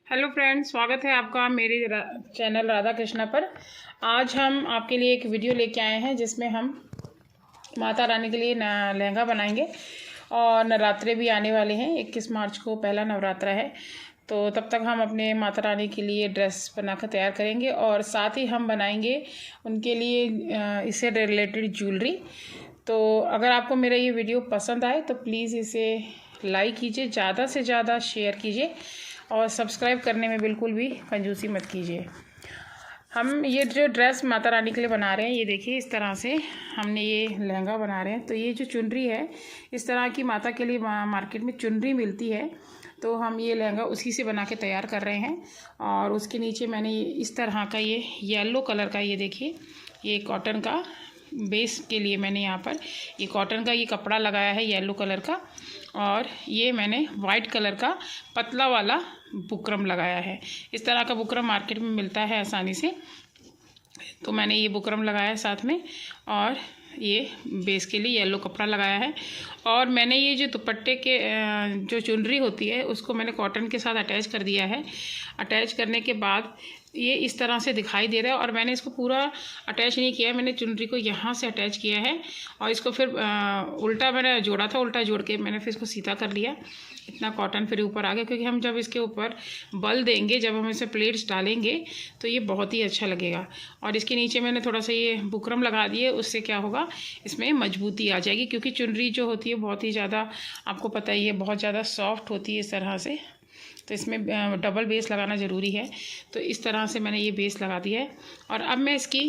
Hello friends, स्वागत है आपका मेरे चैनल राधा कृष्णा पर। आज हम आपके लिए एक वीडियो लेके आए हैं जिसमें हम माता रानी के लिए लहंगा बनाएंगे। और नवरात्रे भी आने वाले हैं। 21 मार्च को पहला नवरात्रा है, तो तब तक हम अपने माता रानी के लिए ड्रेस बनाकर तैयार करेंगे और साथ ही हम बनाएंगे उनके लिए इससे रिलेटेड ज्वेलरी। तो अगर आपको मेरा ये वीडियो पसंद आए तो प्लीज़ इसे लाइक कीजिए, ज़्यादा से ज़्यादा शेयर कीजिए और सब्सक्राइब करने में बिल्कुल भी कंजूसी मत कीजिए। हम ये जो ड्रेस माता रानी के लिए बना रहे हैं, ये देखिए इस तरह से हमने ये लहंगा बना रहे हैं। तो ये जो चुनरी है, इस तरह की माता के लिए मार्केट में चुनरी मिलती है, तो हम ये लहंगा उसी से बना के तैयार कर रहे हैं। और उसके नीचे मैंने इस तरह का ये येलो कलर का, ये देखिए ये कॉटन का बेस के लिए मैंने यहाँ पर ये कॉटन का ये कपड़ा लगाया है येलो कलर का। और ये मैंने वाइट कलर का पतला वाला बुकरम लगाया है। इस तरह का बुकरम मार्केट में मिलता है आसानी से, तो मैंने ये बुकरम लगाया है साथ में। और ये बेस के लिए येलो कपड़ा लगाया है। और मैंने ये जो दुपट्टे के जो चुनरी होती है उसको मैंने कॉटन के साथ अटैच कर दिया है। अटैच करने के बाद ये इस तरह से दिखाई दे रहा है। और मैंने इसको पूरा अटैच नहीं किया है, मैंने चुनरी को यहाँ से अटैच किया है और इसको फिर उल्टा मैंने जोड़ा था, उल्टा जोड़ के मैंने फिर इसको सीधा कर लिया। इतना कॉटन फिर ऊपर आ गया, क्योंकि हम जब इसके ऊपर बल देंगे, जब हम इसे प्लेट्स डालेंगे तो ये बहुत ही अच्छा लगेगा। और इसके नीचे मैंने थोड़ा सा ये बुकरम लगा दिए, उससे क्या होगा, इसमें मजबूती आ जाएगी। क्योंकि चुनरी जो होती है बहुत ही ज़्यादा, आपको पता ही है, बहुत ज़्यादा सॉफ्ट होती है इस तरह से, तो इसमें डबल बेस लगाना ज़रूरी है। तो इस तरह से मैंने ये बेस लगा दिया है। और अब मैं इसकी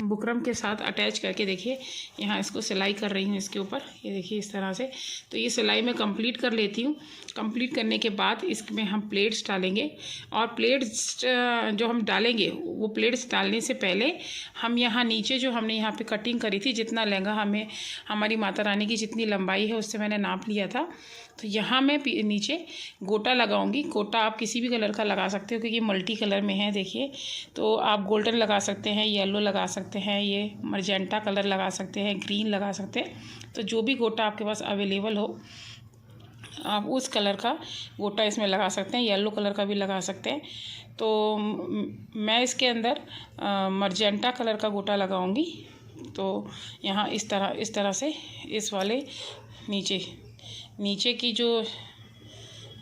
बुकरम के साथ अटैच करके, देखिए यहाँ इसको सिलाई कर रही हूँ इसके ऊपर, ये देखिए इस तरह से। तो ये सिलाई मैं कंप्लीट कर लेती हूँ। कंप्लीट करने के बाद इसमें हम प्लेट्स डालेंगे। और प्लेट्स जो हम डालेंगे, वो प्लेट्स डालने से पहले हम यहाँ नीचे जो हमने यहाँ पर कटिंग करी थी, जितना लहंगा हमें, हमारी माता रानी की जितनी लंबाई है उससे मैंने नाप लिया था, तो यहाँ मैं नीचे गोटा लगाऊंगी। गोटा आप किसी भी कलर का लगा सकते हो, क्योंकि मल्टी कलर में है, देखिए। तो आप गोल्डन लगा सकते हैं, येलो लगा सकते हैं, ये मर्जेंटा कलर लगा सकते हैं, ग्रीन लगा सकते हैं। तो जो भी गोटा आपके पास अवेलेबल हो, आप उस कलर का गोटा इसमें लगा सकते हैं, येलो कलर का भी लगा सकते हैं। तो मैं इसके अंदर मर्जेंटा कलर का गोटा लगाऊंगी। तो यहाँ इस तरह से इस वाले नीचे की जो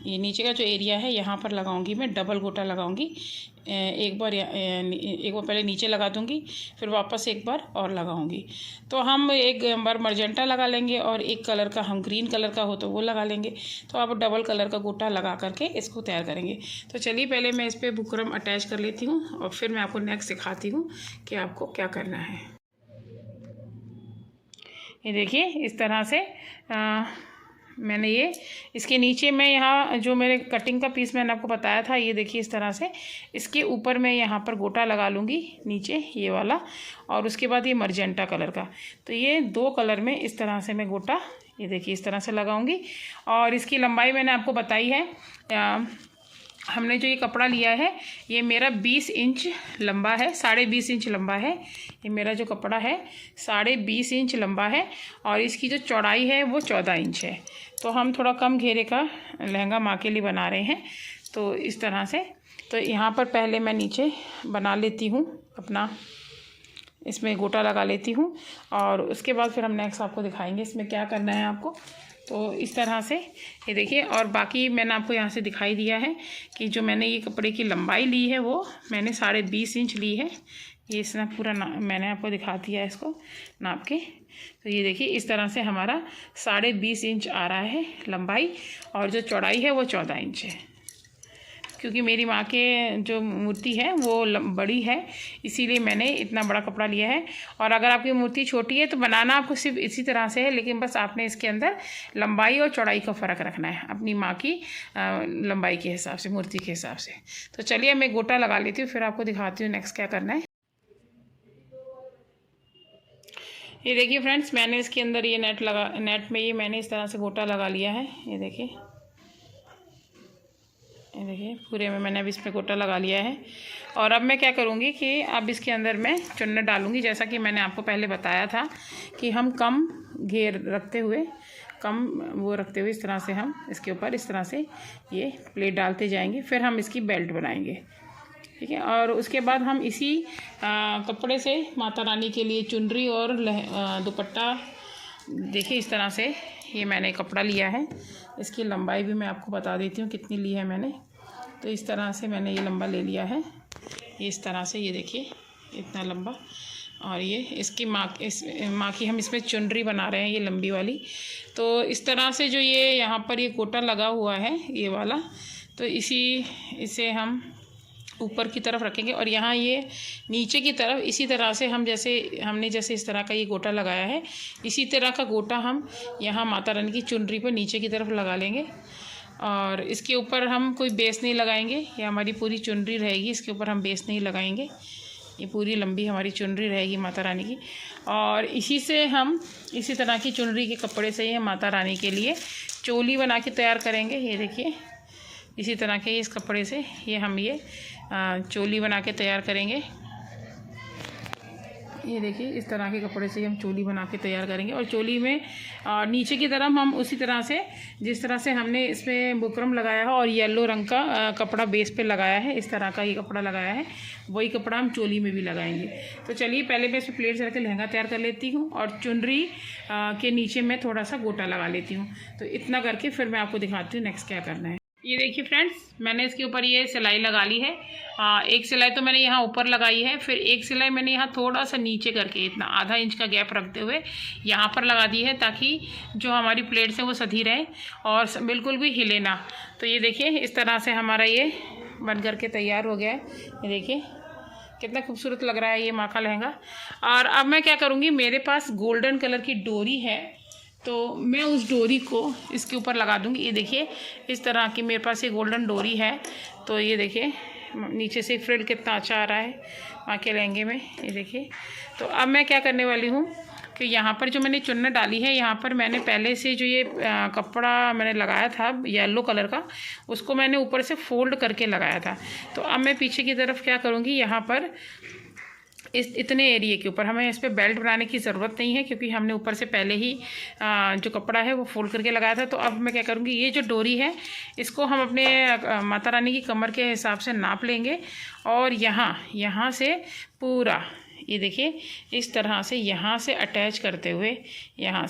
ये नीचे का जो एरिया है, यहाँ पर लगाऊंगी मैं डबल गोटा लगाऊंगी। एक बार पहले नीचे लगा दूंगी, फिर वापस एक बार और लगाऊंगी। तो हम एक बार मर्जेंटा लगा लेंगे और एक कलर का, हम ग्रीन कलर का हो तो वो लगा लेंगे। तो आप डबल कलर का गोटा लगा करके इसको तैयार करेंगे। तो चलिए पहले मैं इस पर बुकरम अटैच कर लेती हूँ और फिर मैं आपको नेक्स्ट सिखाती हूँ कि आपको क्या करना है। ये देखिए इस तरह से मैंने ये इसके नीचे में, यहाँ जो मेरे कटिंग का पीस मैंने आपको बताया था, ये देखिए इस तरह से इसके ऊपर मैं यहाँ पर गोटा लगा लूँगी नीचे ये वाला। और उसके बाद ये मर्जेंटा कलर का, तो ये दो कलर में इस तरह से मैं गोटा, ये देखिए इस तरह से लगाऊंगी। और इसकी लंबाई मैंने आपको बताई है। हमने जो ये कपड़ा लिया है, ये मेरा 20 इंच लंबा है, 20.5 इंच लंबा है। ये मेरा जो कपड़ा है 20.5 इंच लंबा है। और इसकी जो चौड़ाई है वो 14 इंच है। तो हम थोड़ा कम घेरे का लहंगा माँ के लिए बना रहे हैं। तो इस तरह से, तो यहाँ पर पहले मैं नीचे बना लेती हूँ अपना, इसमें गोटा लगा लेती हूँ। और उसके बाद फिर हम नेक्स्ट आपको दिखाएंगे इसमें क्या करना है आपको। तो इस तरह से ये देखिए। और बाकी मैंने आपको यहाँ से दिखाई दिया है कि जो मैंने ये कपड़े की लंबाई ली है वो मैंने 20.5 इंच ली है। ये इसमें पूरा मैंने आपको दिखा दिया है इसको नाप के। तो ये देखिए इस तरह से हमारा 20.5 इंच आ रहा है लंबाई, और जो चौड़ाई है वो 14 इंच है। क्योंकि मेरी माँ के जो मूर्ति है वो बड़ी है, इसीलिए मैंने इतना बड़ा कपड़ा लिया है। और अगर आपकी मूर्ति छोटी है तो बनाना आपको सिर्फ इसी तरह से है, लेकिन बस आपने इसके अंदर लंबाई और चौड़ाई का फ़र्क रखना है अपनी माँ की लंबाई के हिसाब से, मूर्ति के हिसाब से। तो चलिए मैं गोटा लगा लेती हूँ, फिर आपको दिखाती हूँ नेक्स्ट क्या करना है। ये देखिए फ्रेंड्स, मैंने इसके अंदर ये नेट में ये मैंने इस तरह से गोटा लगा लिया है। ये देखिए पूरे में मैंने अब इसमें गोटा लगा लिया है। और अब मैं क्या करूँगी कि अब इसके अंदर मैं चुन्नट डालूँगी। जैसा कि मैंने आपको पहले बताया था कि हम कम घेर रखते हुए कम वो रखते हुए इस तरह से हम इसके ऊपर इस तरह से ये प्लेट डालते जाएंगे। फिर हम इसकी बेल्ट बनाएंगे, ठीक है। और उसके बाद हम इसी कपड़े से माता रानी के लिए चुनरी और दुपट्टा, देखिए इस तरह से ये मैंने कपड़ा लिया है। इसकी लंबाई भी मैं आपको बता देती हूँ कितनी ली है मैंने। तो इस तरह से मैंने ये लंबा ले लिया है, ये इस तरह से, ये देखिए इतना लंबा। और ये इसकी माँ की हम इसमें चुनरी बना रहे हैं, ये लंबी वाली। तो इस तरह से जो ये यहाँ पर ये गोटा लगा हुआ है ये वाला, तो इसे हम ऊपर की तरफ रखेंगे। और यहाँ ये नीचे की तरफ इसी तरह से हम हमने जैसे इस तरह का ये गोटा लगाया है, इसी तरह का गोटा हम यहाँ माता रानी की चुनरी पर नीचे की तरफ लगा लेंगे। और इसके ऊपर हम कोई बेस नहीं लगाएंगे, ये हमारी पूरी चुनरी रहेगी, इसके ऊपर हम बेस नहीं लगाएंगे। ये पूरी लंबी हमारी चुनरी रहेगी माता रानी की। और इसी तरह की चुनरी के कपड़े से ही माता रानी के लिए चोली बना के तैयार करेंगे। ये देखिए इसी तरह के इस कपड़े से हम ये चोली बना के तैयार करेंगे। ये देखिए इस तरह के कपड़े से हम चोली बना के तैयार करेंगे। और चोली में नीचे की तरफ हम उसी तरह से, जिस तरह से हमने इसमें बुकरम लगाया है और येलो रंग का कपड़ा बेस पे लगाया है, इस तरह का ये कपड़ा लगाया है, वही कपड़ा हम चोली में भी लगाएंगे। तो चलिए पहले मैं इसमें प्लेट रख के लहंगा तैयार कर लेती हूँ और चुनरी के नीचे मैं थोड़ा सा गोटा लगा लेती हूँ। तो इतना करके फिर मैं आपको दिखाती हूँ नेक्स्ट क्या करना है। ये देखिए फ्रेंड्स, मैंने इसके ऊपर ये सिलाई लगा ली है। एक सिलाई तो मैंने यहाँ ऊपर लगाई है, फिर एक सिलाई मैंने यहाँ थोड़ा सा नीचे करके इतना आधा इंच का गैप रखते हुए यहाँ पर लगा दी है, ताकि जो हमारी प्लेट्स हैं वो सधी रहे और बिल्कुल भी हिले ना। तो ये देखिए इस तरह से हमारा ये बन करके तैयार हो गया है। ये देखिए कितना खूबसूरत लग रहा है ये माँ का लहंगा। और अब मैं क्या करूँगी, मेरे पास गोल्डन कलर की डोरी है, तो मैं उस डोरी को इसके ऊपर लगा दूंगी। ये देखिए इस तरह की मेरे पास ये गोल्डन डोरी है। तो ये देखिए नीचे से फ्रिल कितना अच्छा आ रहा है माँ के लहंगे में, ये देखिए। तो अब मैं क्या करने वाली हूँ कि यहाँ पर जो मैंने चुन्नट डाली है, यहाँ पर मैंने पहले से जो ये कपड़ा मैंने लगाया था येलो कलर का, उसको मैंने ऊपर से फोल्ड करके लगाया था। तो अब मैं पीछे की तरफ क्या करूँगी, यहाँ पर इतने एरिए के ऊपर हमें इस पर बेल्ट बनाने की ज़रूरत नहीं है, क्योंकि हमने ऊपर से पहले ही जो कपड़ा है वो फोल्ड करके लगाया था। तो अब मैं क्या करूँगी, ये जो डोरी है इसको हम अपने माता रानी की कमर के हिसाब से नाप लेंगे। और यहाँ से पूरा ये देखिए इस तरह से यहाँ से अटैच करते हुए यहाँ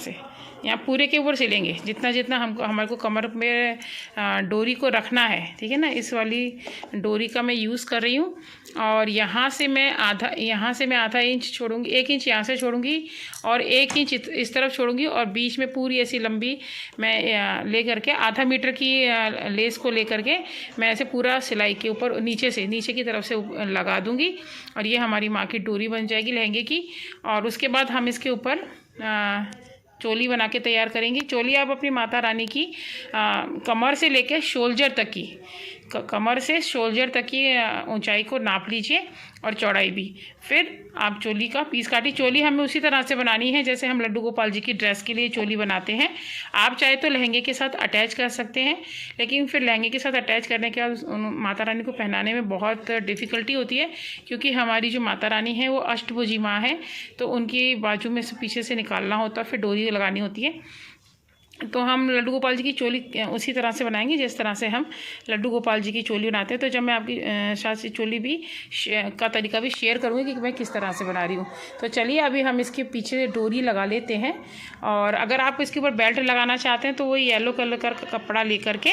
पूरे के ऊपर सिलेंगे, जितना जितना हमारे को कमर में डोरी को रखना है, ठीक है ना। इस वाली डोरी का मैं यूज़ कर रही हूँ। और यहाँ से मैं आधा इंच छोड़ूंगी, 1 इंच यहाँ से छोड़ूंगी और 1 इंच इस तरफ छोड़ूंगी। और बीच में पूरी ऐसी लंबी मैं ले करके आधा मीटर की लेस को ले करके मैं ऐसे पूरा सिलाई के ऊपर नीचे की तरफ से लगा दूँगी। और ये हमारी माँ की डोरी बन जाएगी लहंगे की। और उसके बाद हम इसके ऊपर चोली बना के तैयार करेंगे। चोली आप अपनी माता रानी की कमर से लेकर शोल्डर तक की, कमर से शोल्डर तक की ऊंचाई को नाप लीजिए और चौड़ाई भी। फिर आप चोली का पीस काटिए। चोली हमें उसी तरह से बनानी है जैसे हम लड्डू गोपाल जी की ड्रेस के लिए चोली बनाते हैं। आप चाहे तो लहंगे के साथ अटैच कर सकते हैं, लेकिन फिर लहंगे के साथ अटैच करने के बाद माता रानी को पहनाने में बहुत डिफ़िकल्टी होती है, क्योंकि हमारी जो माता रानी है वो अष्टभुजी माँ है। तो उनकी बाजू में से पीछे से निकालना होता है, फिर डोरी लगानी होती है। तो हम लड्डू गोपाल जी की चोली उसी तरह से बनाएंगे जिस तरह से हम लड्डू गोपाल जी की चोली बनाते हैं। तो जब मैं आपकी साथ से चोली भी का तरीका भी शेयर करूँगी कि मैं किस तरह से बना रही हूँ। तो चलिए अभी हम इसके पीछे डोरी लगा लेते हैं। और अगर आप इसके ऊपर बेल्ट लगाना चाहते हैं तो वो येलो कलर का कपड़ा लेकर के,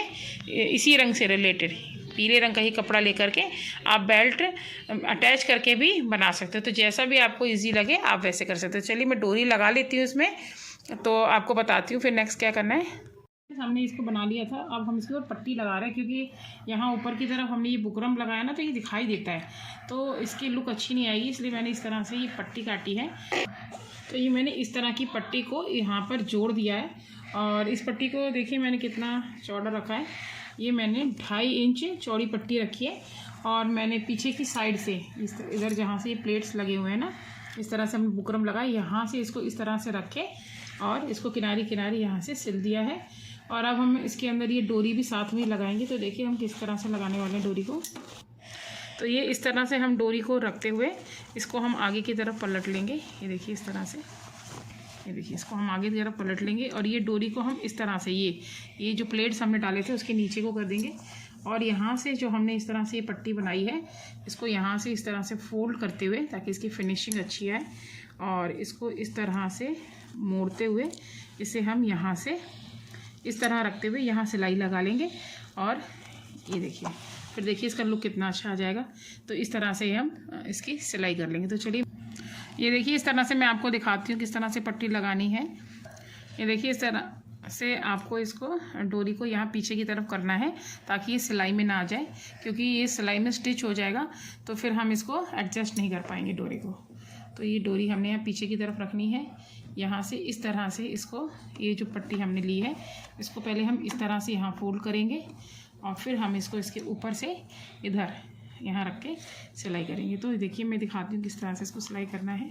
इसी रंग से रिलेटेड पीले रंग का ही कपड़ा लेकर के आप बेल्ट अटैच करके भी बना सकते हो। तो जैसा भी आपको ईजी लगे आप वैसे कर सकते हो। चलिए मैं डोरी लगा लेती हूँ इसमें, तो आपको बताती हूँ फिर नेक्स्ट क्या करना है। हमने इसको बना लिया था, अब हम इसके ऊपर पट्टी लगा रहे हैं, क्योंकि यहाँ ऊपर की तरफ हमने ये बुकरम लगाया ना, तो ये दिखाई देता है, तो इसकी लुक अच्छी नहीं आएगी, इसलिए मैंने इस तरह से ये पट्टी काटी है। तो ये मैंने इस तरह की पट्टी को यहाँ पर जोड़ दिया है। और इस पट्टी को देखिए मैंने कितना चौड़ा रखा है, ये मैंने 2.5 इंच चौड़ी पट्टी रखी है। और मैंने पीछे की साइड से इधर जहाँ से ये प्लेट्स लगे हुए हैं ना, इस तरह से हमने बुकरम लगाए, यहाँ से इसको इस तरह से रखे और इसको किनारी यहाँ से सिल दिया है। और अब हम इसके अंदर ये डोरी भी साथ में लगाएंगे। तो देखिए हम किस तरह से लगाने वाले हैं डोरी को। तो ये इस तरह से हम डोरी को रखते हुए इसको हम आगे की तरफ पलट लेंगे। ये देखिए इस तरह से ये देखिए, इसको हम आगे की तरफ पलट लेंगे और ये डोरी को हम इस तरह से ये जो प्लेट्स हमने डाले थे उसके नीचे को कर देंगे और यहाँ से जो हमने इस तरह से ये पट्टी बनाई है इसको यहाँ से इस तरह से फोल्ड करते हुए, ताकि इसकी फिनिशिंग अच्छी आए, और इसको इस तरह से मोड़ते हुए इसे हम यहाँ से इस तरह रखते हुए यहाँ सिलाई लगा लेंगे। और ये देखिए, फिर देखिए इसका लुक कितना अच्छा आ जाएगा। तो इस तरह से हम इसकी सिलाई कर लेंगे। तो चलिए, ये देखिए इस तरह से मैं आपको दिखाती हूँ किस तरह से पट्टी लगानी है। ये देखिए इस तरह से आपको इसको डोरी को यहाँ पीछे की तरफ करना है ताकि ये सिलाई में ना आ जाए, क्योंकि ये सिलाई में स्टिच हो जाएगा तो फिर हम इसको एडजस्ट नहीं कर पाएंगे डोरी को। तो ये डोरी हमने यहाँ पीछे की तरफ रखनी है। यहाँ से इस तरह से इसको, ये जो पट्टी हमने ली है इसको पहले हम इस तरह से यहाँ फोल्ड करेंगे और फिर हम इसको इसके ऊपर से इधर यहाँ रख के सिलाई करेंगे। तो देखिए मैं दिखाती हूँ किस तरह से इसको सिलाई करना है।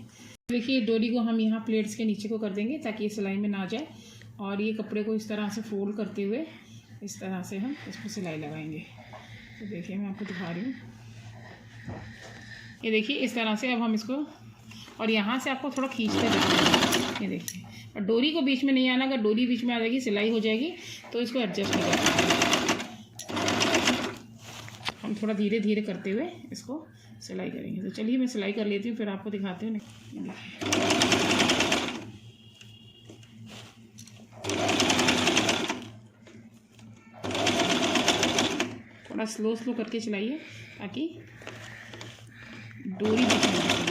देखिए डोरी को हम यहाँ प्लेट्स के नीचे को कर देंगे ताकि ये सिलाई में ना जाए, और ये कपड़े को इस तरह से फोल्ड करते हुए इस तरह से हम इसको सिलाई लगाएंगे। तो देखिए मैं आपको दिखा रही हूँ, ये देखिए इस तरह से अब हम इसको, और यहाँ से आपको थोड़ा खींचते जाना, ये देखिए, और डोरी को बीच में नहीं आना। अगर डोरी बीच में आ जाएगी सिलाई हो जाएगी तो इसको एडजस्ट नहीं कर पाएंगे। हम थोड़ा धीरे धीरे करते हुए इसको सिलाई करेंगे। तो चलिए मैं सिलाई कर लेती हूँ, फिर आपको दिखाती हूँ। थोड़ा स्लो करके चलाइए ताकि डोरी बीच में।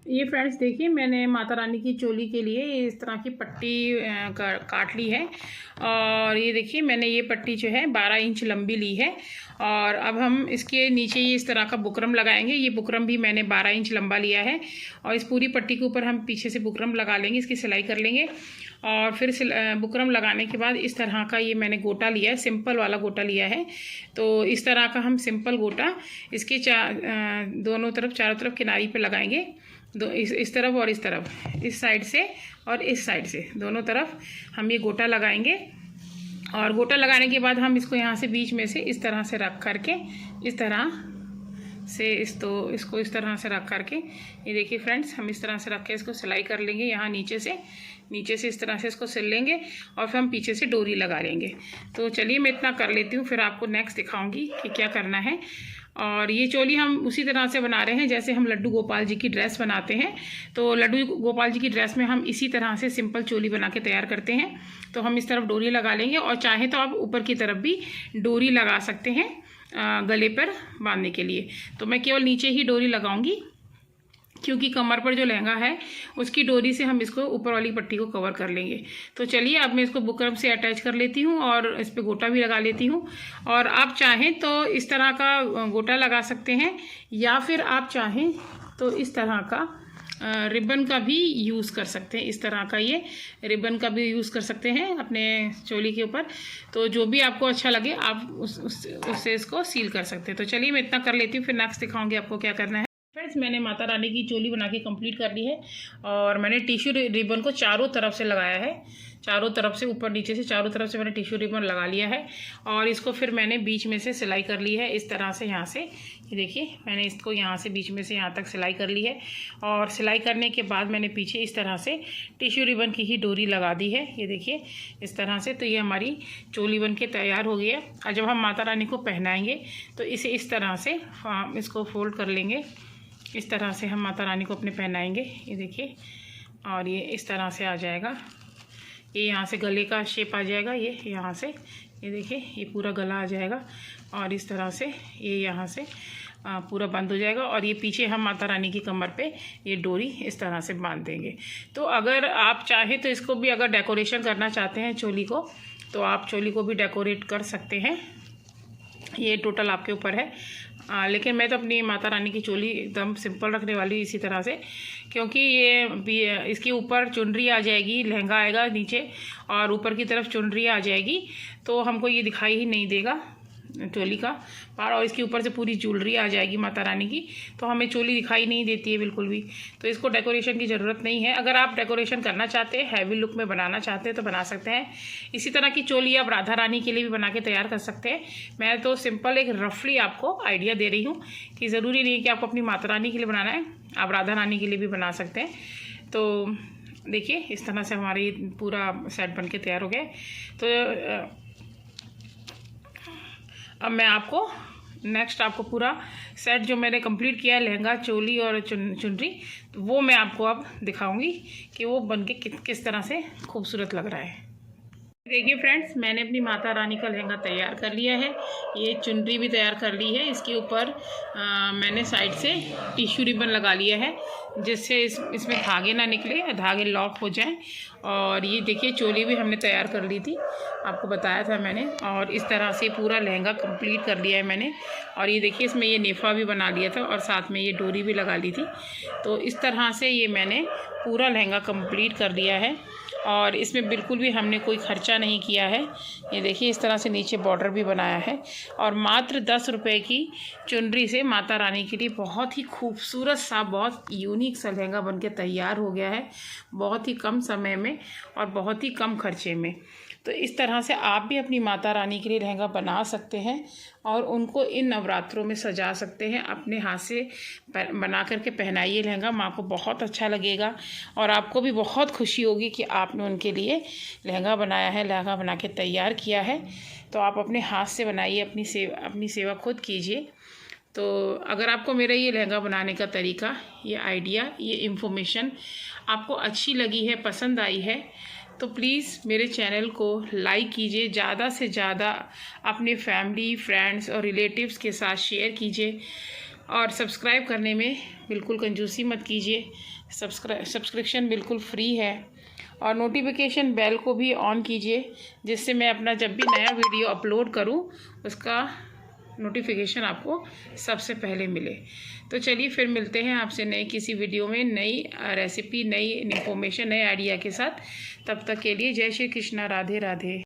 ये फ्रेंड्स देखिए, मैंने माता रानी की चोली के लिए इस तरह की पट्टी काट ली है, और ये देखिए मैंने ये पट्टी जो है 12 इंच लंबी ली है। और अब हम इसके नीचे ये इस तरह का बुकरम लगाएंगे। ये बुकरम भी मैंने 12 इंच लंबा लिया है, और इस पूरी पट्टी के ऊपर हम पीछे से बुकरम लगा लेंगे, इसकी सिलाई कर लेंगे। और फिर बुकरम लगाने के बाद इस तरह का ये मैंने गोटा लिया है, सिंपल वाला गोटा लिया है। तो इस तरह का हम सिंपल गोटा इसके दोनों तरफ, चारों तरफ किनारी पे लगाएंगे। इस तरफ और इस तरफ, इस साइड से और इस साइड से, दोनों तरफ हम ये गोटा लगाएंगे। और गोटा लगाने के बाद हम इसको यहाँ से बीच में से इस तरह से रख करके, इस तरह से इसको इस तरह से रख करके, ये देखिए फ्रेंड्स, हम इस तरह से रख के इसको सिलाई कर लेंगे। यहाँ नीचे से इस तरह से इसको सिल लेंगे और फिर हम पीछे से डोरी लगा लेंगे। तो चलिए मैं इतना कर लेती हूँ, फिर आपको नेक्स्ट दिखाऊंगी कि क्या करना है। और ये चोली हम उसी तरह से बना रहे हैं जैसे हम लड्डू गोपाल जी की ड्रेस बनाते हैं। तो लड्डू गोपाल जी की ड्रेस में हम इसी तरह से सिंपल चोली बना के तैयार करते हैं। तो हम इस तरफ डोरी लगा लेंगे, और चाहे तो आप ऊपर की तरफ भी डोरी लगा सकते हैं गले पर बांधने के लिए। तो मैं केवल नीचे ही डोरी लगाऊंगी, क्योंकि कमर पर जो लहंगा है उसकी डोरी से हम इसको ऊपर वाली पट्टी को कवर कर लेंगे। तो चलिए अब मैं इसको बुकरम से अटैच कर लेती हूँ और इस पर गोटा भी लगा लेती हूँ। और आप चाहें तो इस तरह का गोटा लगा सकते हैं, या फिर आप चाहें तो इस तरह का रिबन का भी यूज़ कर सकते हैं। इस तरह का ये रिबन का भी यूज़ कर सकते हैं अपने चोली के ऊपर। तो जो भी आपको अच्छा लगे आप उससे इसको सील कर सकते हैं। तो चलिए मैं इतना कर लेती हूँ, फिर नेक्स्ट दिखाऊंगी आपको क्या करना है। फ्रेंड्स मैंने माता रानी की चोली बना के कंप्लीट कर ली है, और मैंने टिश्यू रिबन को चारों तरफ से लगाया है, चारों तरफ से, ऊपर नीचे से चारों तरफ से मैंने टिश्यू रिबन लगा लिया है। और इसको फिर मैंने बीच में से सिलाई कर ली है इस तरह से। यहाँ से ये देखिए मैंने इसको यहाँ से बीच में से यहाँ तक सिलाई कर ली है, और सिलाई करने के बाद मैंने पीछे इस तरह से टिश्यू रिबन की ही डोरी लगा दी है, ये देखिए इस तरह से। तो ये हमारी चोली बन के तैयार हो गई है। और जब हम माता रानी को पहनाएंगे तो इसे इस तरह से हम इसको फोल्ड कर लेंगे, इस तरह से हम माता रानी को अपने पहनाएंगे, ये देखिए। और ये इस तरह से आ जाएगा, ये यहाँ से गले का शेप आ जाएगा, ये यहाँ से, ये देखिए ये पूरा गला आ जाएगा। और इस तरह से ये यहाँ से पूरा बंद हो जाएगा, और ये पीछे हम माता रानी की कमर पे ये डोरी इस तरह से बांध देंगे। तो अगर आप चाहें तो इसको भी, अगर डेकोरेशन करना चाहते हैं चोली को, तो आप चोली को भी डेकोरेट कर सकते हैं, ये टोटल आपके ऊपर है। लेकिन मैं तो अपनी माता रानी की चोली एकदम सिंपल रखने वाली इसी तरह से, क्योंकि ये इसके ऊपर चुनरी आ जाएगी, लहंगा आएगा नीचे और ऊपर की तरफ चुनरी आ जाएगी, तो हमको ये दिखाई ही नहीं देगा चोली का पार, और इसके ऊपर से पूरी ज्वेलरी आ जाएगी माता रानी की, तो हमें चोली दिखाई नहीं देती है बिल्कुल भी। तो इसको डेकोरेशन की ज़रूरत नहीं है। अगर आप डेकोरेशन करना चाहते हैं, हैवी लुक में बनाना चाहते हैं तो बना सकते हैं। इसी तरह की चोली आप राधा रानी के लिए भी बना के तैयार कर सकते हैं। मैं तो सिंपल एक रफली आपको आइडिया दे रही हूँ कि ज़रूरी नहीं है कि आपको अपनी माता रानी के लिए बनाना है, आप राधा रानी के लिए भी बना सकते हैं। तो देखिए इस तरह से हमारी पूरा सेट बन के तैयार हो गया। तो अब मैं आपको नेक्स्ट आपको पूरा सेट जो मैंने कंप्लीट किया है, लहंगा, चोली और चुनरी, तो वो मैं आपको अब दिखाऊंगी कि वो बन के किस तरह से खूबसूरत लग रहा है। देखिए फ्रेंड्स, मैंने अपनी माता रानी का लहंगा तैयार कर लिया है। ये चुनरी भी तैयार कर ली है। इसके ऊपर मैंने साइड से टिश्यू रिबन लगा लिया है, जिससे इसमें धागे ना निकले, धागे लॉक हो जाएं। और ये देखिए चोली भी हमने तैयार कर ली थी, आपको बताया था मैंने। और इस तरह से पूरा लहंगा कंप्लीट कर लिया है मैंने। और ये देखिए इसमें ये नेफा भी बना लिया था और साथ में ये डोरी भी लगा ली थी। तो इस तरह से ये मैंने पूरा लहंगा कंप्लीट कर लिया है और इसमें बिल्कुल भी हमने कोई खर्चा नहीं किया है। ये देखिए इस तरह से नीचे बॉर्डर भी बनाया है और मात्र 10 रुपये की चुनरी से माता रानी के लिए बहुत ही खूबसूरत सा, बहुत यूनिक सा लहंगा बनके तैयार हो गया है, बहुत ही कम समय में और बहुत ही कम खर्चे में। तो इस तरह से आप भी अपनी माता रानी के लिए लहंगा बना सकते हैं और उनको इन नवरात्रों में सजा सकते हैं। अपने हाथ से बना करके पहनाइए लहंगा, माँ को बहुत अच्छा लगेगा और आपको भी बहुत खुशी होगी कि आपने उनके लिए लहंगा बनाया है, लहंगा बना के तैयार किया है। तो आप अपने हाथ से बनाइए, अपनी सेवा खुद कीजिए। तो अगर आपको मेरा ये लहंगा बनाने का तरीका, ये आइडिया, ये इन्फॉर्मेशन आपको अच्छी लगी है, पसंद आई है, तो प्लीज़ मेरे चैनल को लाइक कीजिए, ज़्यादा से ज़्यादा अपने फैमिली, फ्रेंड्स और रिलेटिव्स के साथ शेयर कीजिए और सब्सक्राइब करने में बिल्कुल कंजूसी मत कीजिए। सब्सक्रिप्शन बिल्कुल फ्री है और नोटिफिकेशन बेल को भी ऑन कीजिए, जिससे मैं अपना जब भी नया वीडियो अपलोड करूं उसका नोटिफिकेशन आपको सबसे पहले मिले। तो चलिए फिर मिलते हैं आपसे नए किसी वीडियो में, नई रेसिपी, नई इन्फॉर्मेशन, नए आइडिया के साथ। तब तक के लिए जय श्री कृष्णा, राधे राधे।